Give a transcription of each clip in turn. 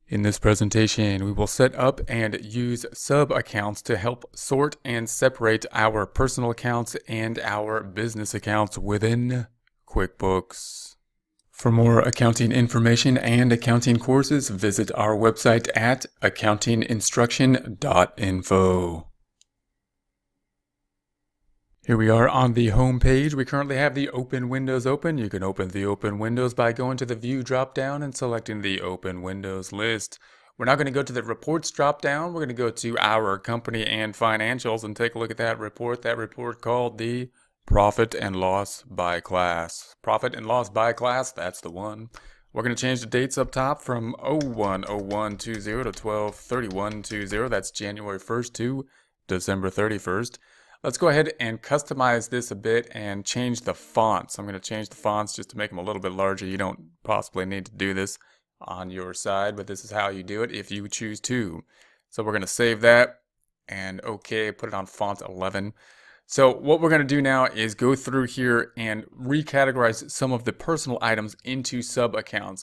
In this presentation, we will set up and use sub-accounts to help sort and separate our personal accounts and our business accounts within QuickBooks. For more accounting information and accounting courses, visit our website at accountinginstruction.info. Here we are on the home page. We currently have the open windows open. You can open the open windows by going to the view drop down and selecting the open windows list. We're now going to go to the reports drop down. We're going to go to our company and financials and take a look at that report called the profit and loss by class. Profit and loss by class, that's the one. We're going to change the dates up top from 01/01/20 to 12/31/20. That's January 1st to December 31st. Let's go ahead and customize this a bit and change the fonts. I'm going to change the fonts just to make them a little bit larger. You don't possibly need to do this on your side, but this is how you do it if you choose to. So we're going to save that and okay, put it on font 11. So what we're going to do now is go through here and recategorize some of the personal items into sub-accounts.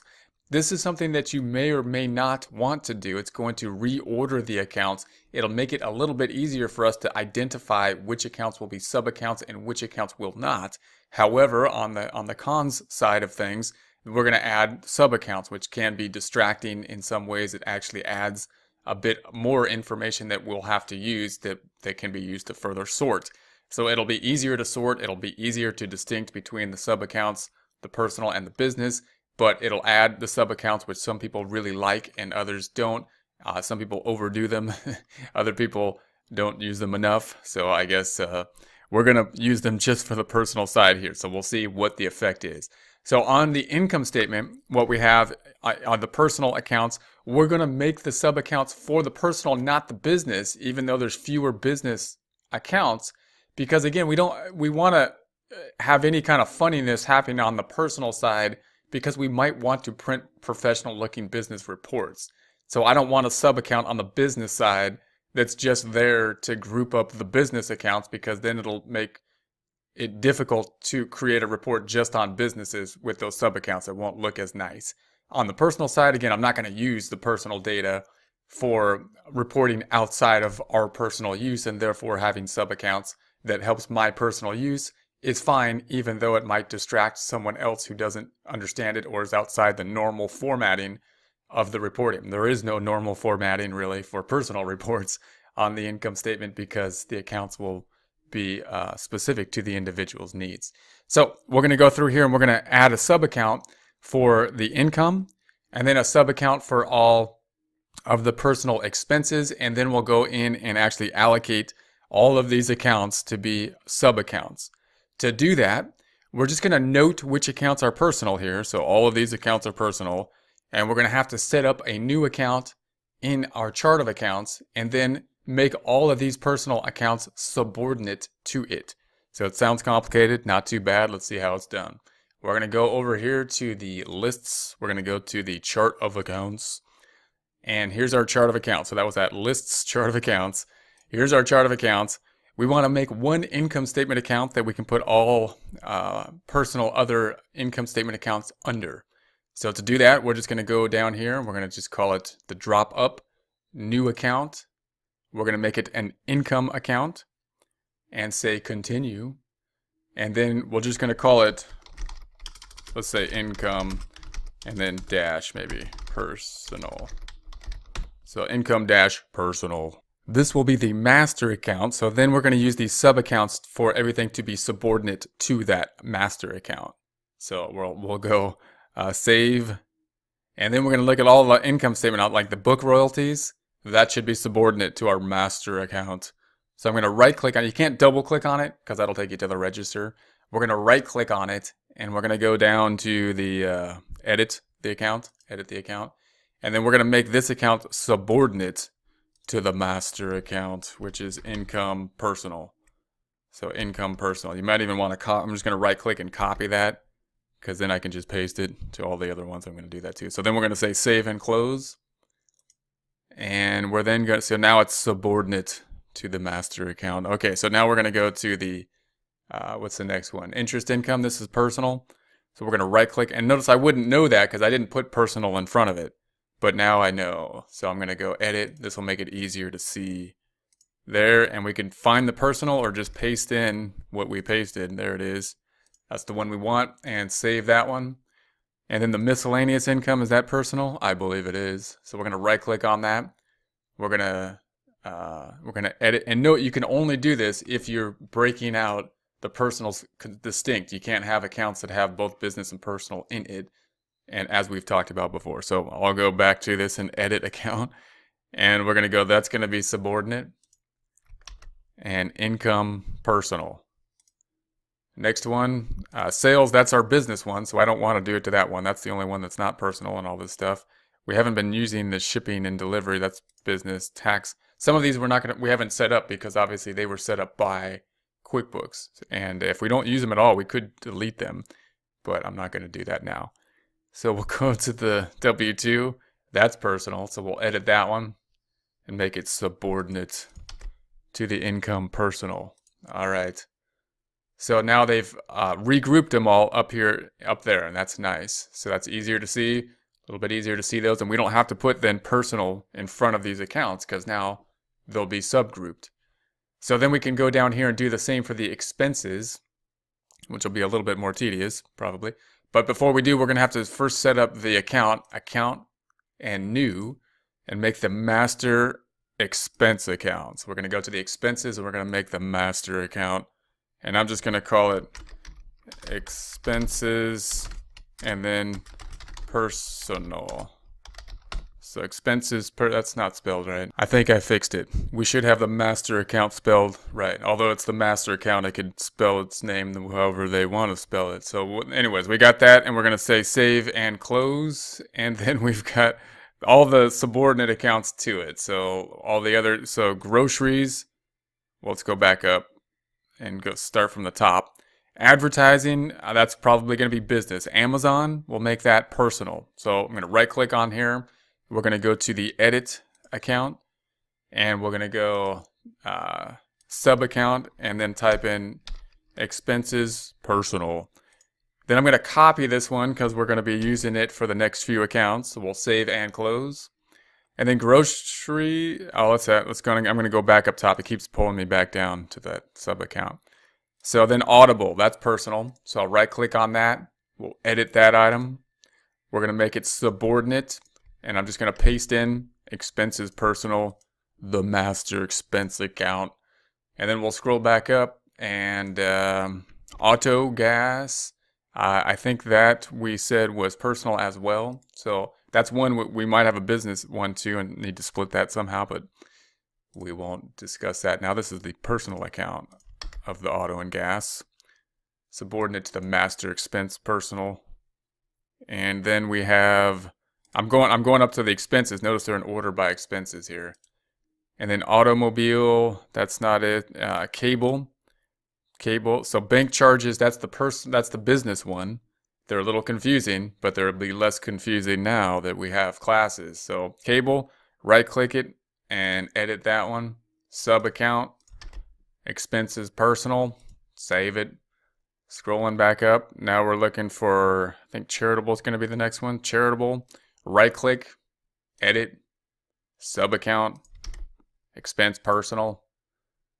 This is something that you may or may not want to do. It's going to reorder the accounts. It'll make it a little bit easier for us to identify which accounts will be sub-accounts and which accounts will not. However, on the cons side of things, we're going to add sub-accounts, which can be distracting in some ways. It actually adds a bit more information that we'll have to use that can be used to further sort. So it'll be easier to sort. It'll be easier to distinct between the sub-accounts, the personal and the business. But it'll add the sub-accounts, which some people really like and others don't. Some people overdo them. Other people don't use them enough. So I guess we're going to use them just for the personal side here. So we'll see what the effect is. So on the income statement, what we have on the personal accounts, we're going to make the sub-accounts for the personal, not the business, even though there's fewer business accounts. Because again, we want to have any kind of funniness happening on the personal side, because we might want to print professional looking business reports. So I don't want a sub-account on the business side that's just there to group up the business accounts, because then it'll make it difficult to create a report just on businesses with those sub-accounts. It won't look as nice. On the personal side, again, I'm not going to use the personal data for reporting outside of our personal use, and therefore having sub-accounts that helps my personal use is fine, even though it might distract someone else who doesn't understand it or is outside the normal formatting of the reporting. There is no normal formatting really for personal reports on the income statement, because the accounts will be specific to the individual's needs. So we're going to go through here and we're going to add a sub-account for the income, and then a sub-account for all of the personal expenses, and then we'll go in and actually allocate all of these accounts to be sub-accounts. To do that, we're just going to note which accounts are personal here. So all of these accounts are personal, and we're going to have to set up a new account in our chart of accounts and then make all of these personal accounts subordinate to it. So it sounds complicated, not too bad. Let's see how it's done. We're going to go over here to the lists. We're going to go to the chart of accounts, and here's our chart of accounts. So that was that lists chart of accounts. Here's our chart of accounts. We want to make one income statement account that we can put all personal other income statement accounts under. So to do that, we're just going to go down here and we're going to just call it the drop up new account. We're going to make it an income account and say continue. And then we're just going to call it, let's say income, and then dash maybe personal. So income dash personal. This will be the master account, so then we're going to use these sub-accounts for everything to be subordinate to that master account. So we'll go save, and then we're going to look at all the income statement out, like the book royalties. That should be subordinate to our master account. So I'm going to right-click on it. You can't double-click on it, because that'll take you to the register. We're going to right-click on it, and we're going to go down to the edit the account, and then we're going to make this account subordinate to the master account, which is income personal. So income personal. You might even want to copy. I'm just going to right click and copy that, because then I can just paste it to all the other ones. I'm going to do that too. So then we're going to say save and close. And we're then going to, so now it's subordinate to the master account. Okay, so now we're going to go to the, what's the next one? Interest income. This is personal. So we're going to right click, and notice I wouldn't know that because I didn't put personal in front of it. but now I know. So I'm going to go edit. This will make it easier to see there, and we can find the personal or just paste in what we pasted. There it is. That's the one we want, and save that one. And then the miscellaneous income, is that personal? I believe it is. So we're going to right click on that. We're going to edit, and note you can only do this if you're breaking out the personals distinct. You can't have accounts that have both business and personal in it, and as we've talked about before. So I'll go back to this and edit account, and we're going to go, that's going to be subordinate, and income personal. Next one, sales, that's our business one, so I don't want to do it to that one. That's the only one that's not personal and all this stuff. We haven't been using the shipping and delivery, that's business. Tax, some of these we haven't set up because obviously they were set up by QuickBooks. And if we don't use them at all, we could delete them, but I'm not going to do that now. So we'll go to the W-2, that's personal, so we'll edit that one and make it subordinate to the income personal. All right. So now they've regrouped them all up there, and that's nice. So that's easier to see, a little bit easier to see those, and we don't have to put then personal in front of these accounts because now they'll be subgrouped. So then we can go down here and do the same for the expenses, which will be a little bit more tedious probably. But before we do, we're going to have to first set up the account, and new, and make the master expense account. So we're going to go to the expenses, and we're going to make the master account. And I'm just going to call it expenses and then personal. So expenses that's not spelled right. I think I fixed it. We should have the master account spelled right. Although it's the master account, I could spell its name however they want to spell it. So anyways, we got that, and we're going to say save and close. And then we've got all the subordinate accounts to it. So all the other, so groceries, well, let's go back up and go start from the top. Advertising, that's probably going to be business. Amazon, we'll make that personal. So I'm going to right click on here. We're going to go to the edit account, and we're going to go sub account, and then type in expenses personal. Then I'm going to copy this one because we're going to be using it for the next few accounts. So we'll save and close. And then grocery, I'm going to go back up top. It keeps pulling me back down to that sub account. So then audible, that's personal. So I'll right click on that. We'll edit that item. We're going to make it subordinate. And I'm just going to paste in expenses personal, the master expense account. And then we'll scroll back up, and auto gas, I think that we said was personal as well. So that's one we might have a business one too and need to split that somehow, but we won't discuss that now. This is the personal account of the auto and gas, subordinate to the master expense personal. And then we have, I'm going up to the expenses. Notice they're in order by expenses here. And then automobile, that's not it. Cable. So bank charges, that's the business one. They're a little confusing, but they'll be less confusing now that we have classes. So cable, right click it and edit that one. Sub account, expenses personal, save it. Scrolling back up, now we're looking for, I think charitable is going to be the next one. Charitable, right click, edit, sub account, expense personal.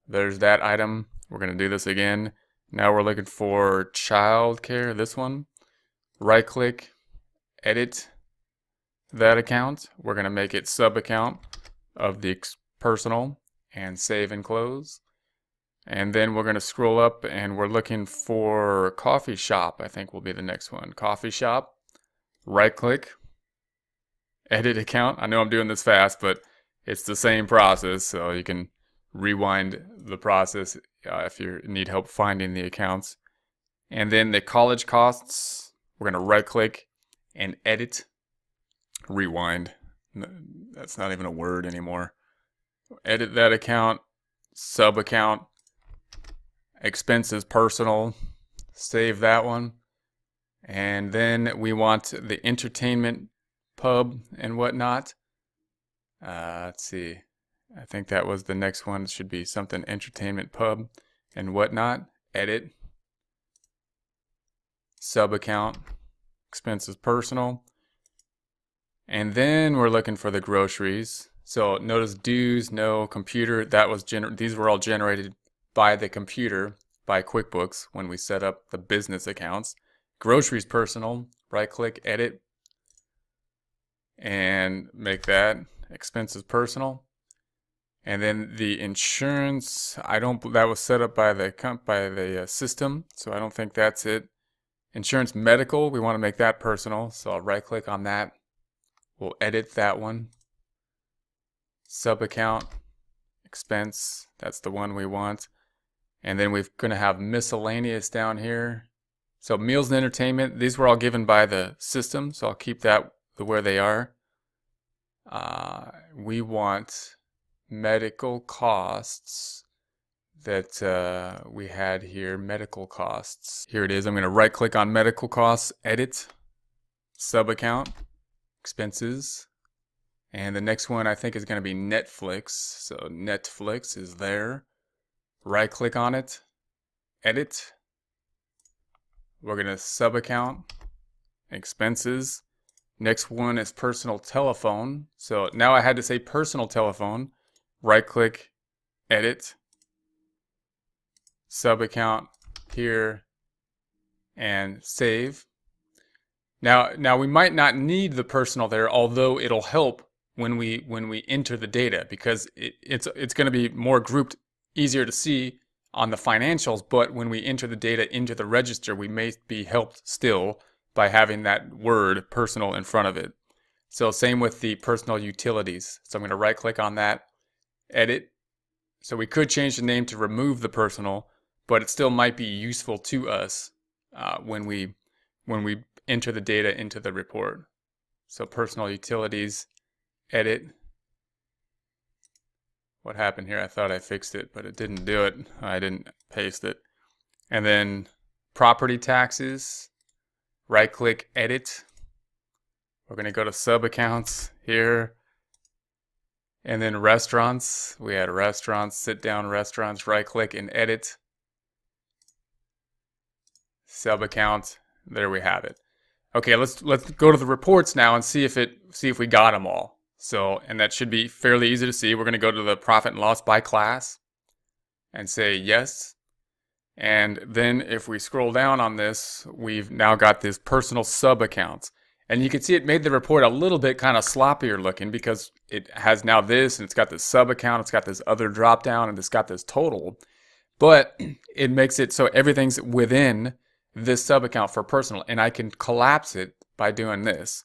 There's that item. We're going to do this again. Now we're looking for child care, this one. Right click, edit that account. We're going to make it sub account of the personal and save and close. And then we're going to scroll up, and we're looking for coffee shop, I think will be the next one. Coffee shop, right click, edit account. I know I'm doing this fast, but it's the same process, so you can rewind the process if you need help finding the accounts. And then the college costs, we're going to right click and edit, rewind. That's not even a word anymore. Edit that account, sub account, expenses personal, save that one. And then we want the entertainment pub and whatnot. Let's see, I think that was the next one. It should be something entertainment pub and whatnot. Edit, sub account, expenses personal. And then we're looking for the groceries. So notice dues, no computer. That was these were all generated by the computer, by QuickBooks when we set up the business accounts. Groceries personal, right click, edit, and make that expenses personal. And then the insurance, that was set up by the system, so I don't think that's it. Insurance medical, we want to make that personal, so I'll right click on that. We'll edit that one. Sub-account, expense, that's the one we want. And then we're going to have miscellaneous down here. So meals and entertainment, these were all given by the system, so I'll keep that where they are. We want medical costs that we had here, medical costs. Here it is. I'm going to right click on medical costs, edit, sub-account, expenses. And the next one I think is going to be Netflix. So Netflix is there. Right click on it, edit. We're going to sub-account, expenses. Next one is personal telephone. So now I had to say personal telephone. Right click, edit, sub-account here, and save. Now we might not need the personal there, although it'll help when we enter the data, because it's going to be more grouped, easier to see on the financials. But when we enter the data into the register, we may be helped still by having that word personal in front of it. So same with the personal utilities. So I'm going to right click on that, edit. So we could change the name to remove the personal, but it still might be useful to us when we enter the data into the report. So personal utilities, edit. What happened here? I thought I fixed it, but it didn't do it. I didn't paste it. And then property taxes, right click, edit. We're going to go to sub-accounts here. And then restaurants, we had restaurants, sit down restaurants, right click and edit. Sub-account, there we have it. Okay, let's go to the reports now and see if we got them all. So, and that should be fairly easy to see. We're going to go to the profit and loss by class and say yes. And then if we scroll down on this, we've now got this personal sub-accounts. And you can see it made the report a little bit kind of sloppier looking, because it has now this, and it's got this sub-account, it's got this other drop-down, and it's got this total. But it makes it so everything's within this sub-account for personal, and I can collapse it by doing this.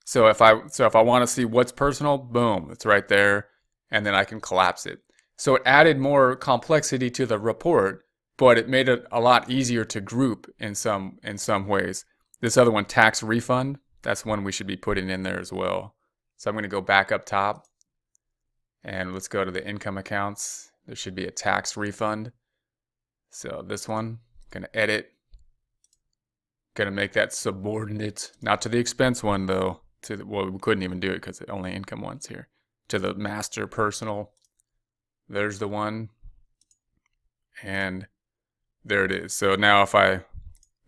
So if I want to see what's personal, boom, it's right there, and then I can collapse it. So it added more complexity to the report, but it made it a lot easier to group in some ways. This other one, tax refund, that's one we should be putting in there as well. So I'm going to go back up top, and let's go to the income accounts. There should be a tax refund. So this one, going to edit. Going to make that subordinate, not to the expense one though. Well, we couldn't even do it because the only income one's here. To the master personal. There's the one. And there it is. So now if I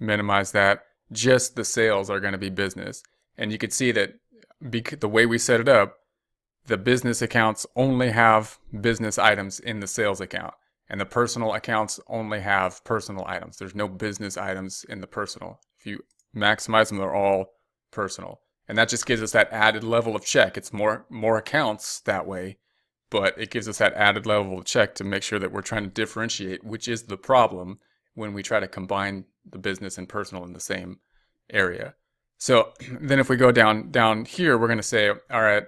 minimize that, just the sales are going to be business. And you can see that the way we set it up, the business accounts only have business items in the sales account. And the personal accounts only have personal items. There's no business items in the personal. If you maximize them, they're all personal. And that just gives us that added level of check. It's more accounts that way, but it gives us that added level of check to make sure that we're trying to differentiate, which is the problem when we try to combine the business and personal in the same area. So then if we go down here, we're going to say, all right,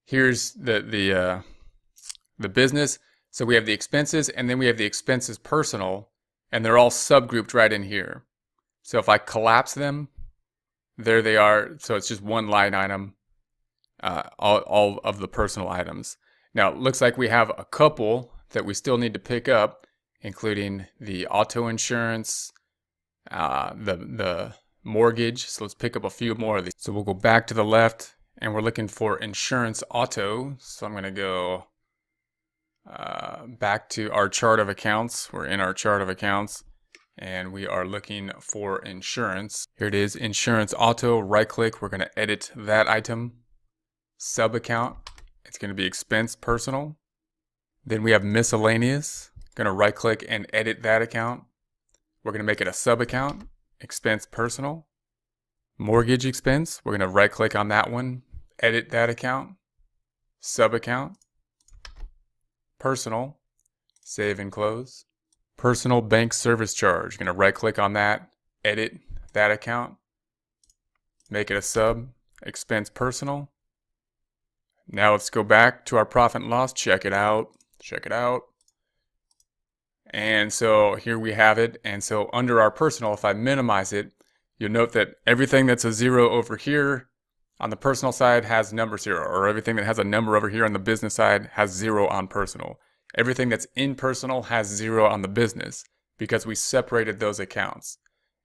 here's the business. So we have the expenses, and then we have the expenses personal, and they're all subgrouped right in here. So if I collapse them, there they are. So it's just one line item, all of the personal items. Now it looks like we have a couple that we still need to pick up, including the auto insurance, the mortgage. So let's pick up a few more of these. So we'll go back to the left, and we're looking for insurance auto. So I'm going to go back to our chart of accounts. We're in our chart of accounts, and we are looking for insurance. Here it is, insurance auto. Right click, we're going to edit that item. Sub-account, it's going to be expense personal. Then we have miscellaneous. Going to right click and edit that account. We're going to make it a sub-account, expense personal. Mortgage expense, we're going to right click on that one, edit that account, sub-account, personal, save and close. Personal bank service charge, going to right click on that, edit that account, make it a sub, expense personal. Now let's go back to our profit and loss, check it out. And so here we have it. And so under our personal, if I minimize it, you'll note that everything that's a 0 over here on the personal side has number 0, or everything that has a number over here on the business side has 0 on personal. Everything that's in personal has 0 on the business because we separated those accounts.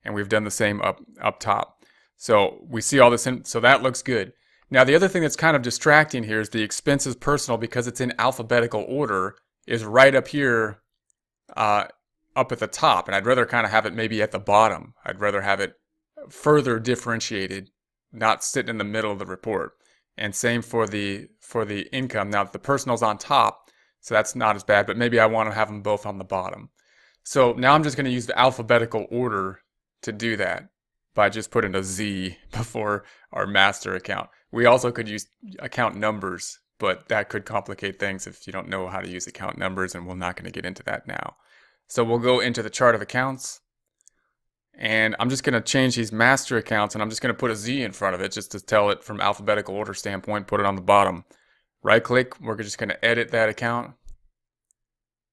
And we've done the same up top. So we see all this so that looks good. Now the other thing that's kind of distracting here is the expenses personal, because it's in alphabetical order, is right up here up at the top. And I'd rather kind of have it maybe at the bottom. I'd rather have it further differentiated, not sitting in the middle of the report. And same for the income. Now the personal's on top, so that's not as bad, but maybe I want to have them both on the bottom. So now I'm just going to use the alphabetical order to do that by just putting a Z before our master account. We also could use account numbers, but that could complicate things if you don't know how to use account numbers, and we're not going to get into that now. So we'll go into the chart of accounts, and I'm just going to change these master accounts, and I'm just going to put a Z in front of it just to tell it from alphabetical order standpoint, put it on the bottom. Right click, we're just going to edit that account,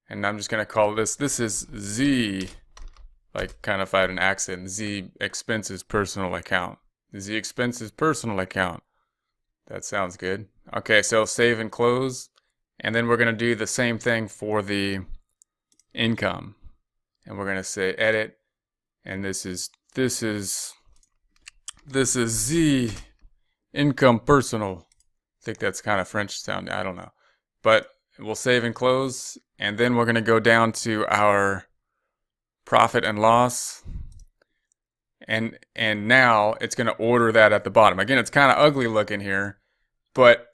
and I'm just going to call this is Z, like kind of if I had an accent, Z expenses personal account. Z expenses personal account. That sounds good. Okay, so save and close, and then we're going to do the same thing for the income, and we're going to say edit, and this is Z income personal. I think that's kind of French sounding, I don't know, but we'll save and close, and then we're going to go down to our profit and loss, and now it's going to order that at the bottom. Again, it's kind of ugly looking here, but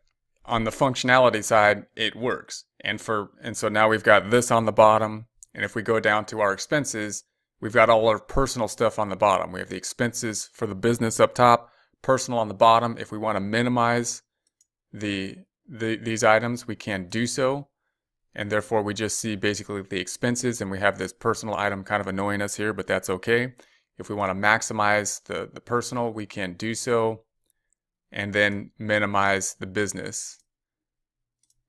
on the functionality side, it works. And so now we've got this on the bottom, and if we go down to our expenses, we've got all our personal stuff on the bottom. We have the expenses for the business up top, personal on the bottom. If we want to minimize these items, we can do so, and therefore we just see basically the expenses, and we have this personal item kind of annoying us here, but that's okay. If we want to maximize the personal, we can do so, and then minimize the business.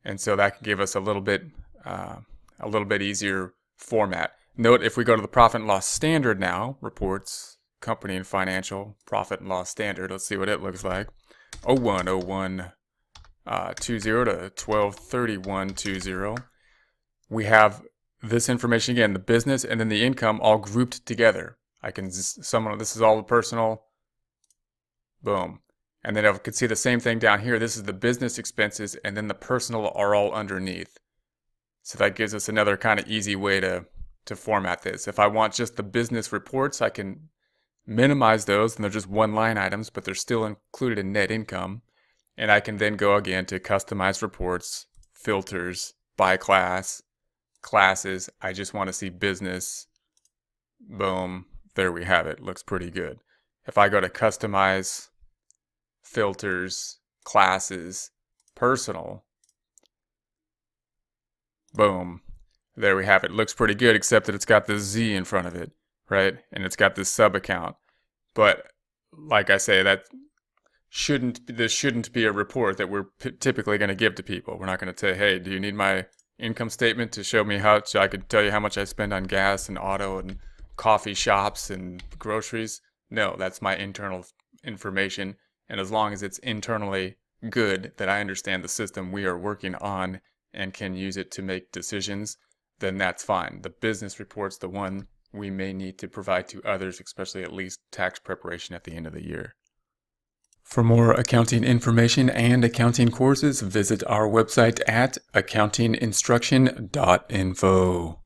And so that can give us a little bit easier format. Note, if we go to the profit and loss standard now, reports, company and financial, profit and loss standard, let's see what it looks like. 01/01/20 to 12/31/20. We have this information again, the business and then the income all grouped together. This is all the personal, boom. And then I could see the same thing down here. This is the business expenses, and then the personal are all underneath. So that gives us another kind of easy way to format this. If I want just the business reports, I can minimize those, and they're just one line items, but they're still included in net income. And I can then go again to customize reports, filters, by class, classes. I just want to see business, boom. There we have it. Looks pretty good. If I go to customize, filters, classes, personal, boom. There we have it. Looks pretty good, except that it's got this Z in front of it, right? And it's got this sub account. But like I say, this shouldn't be a report that we're typically going to give to people. We're not going to say, hey, do you need my income statement to show me so I could tell you how much I spend on gas and auto and coffee shops and groceries? No, that's my internal information. And as long as it's internally good, that I understand the system we are working on and can use it to make decisions, then that's fine. The business report's the one we may need to provide to others, especially at least tax preparation at the end of the year. For more accounting information and accounting courses, visit our website at accountinginstruction.info.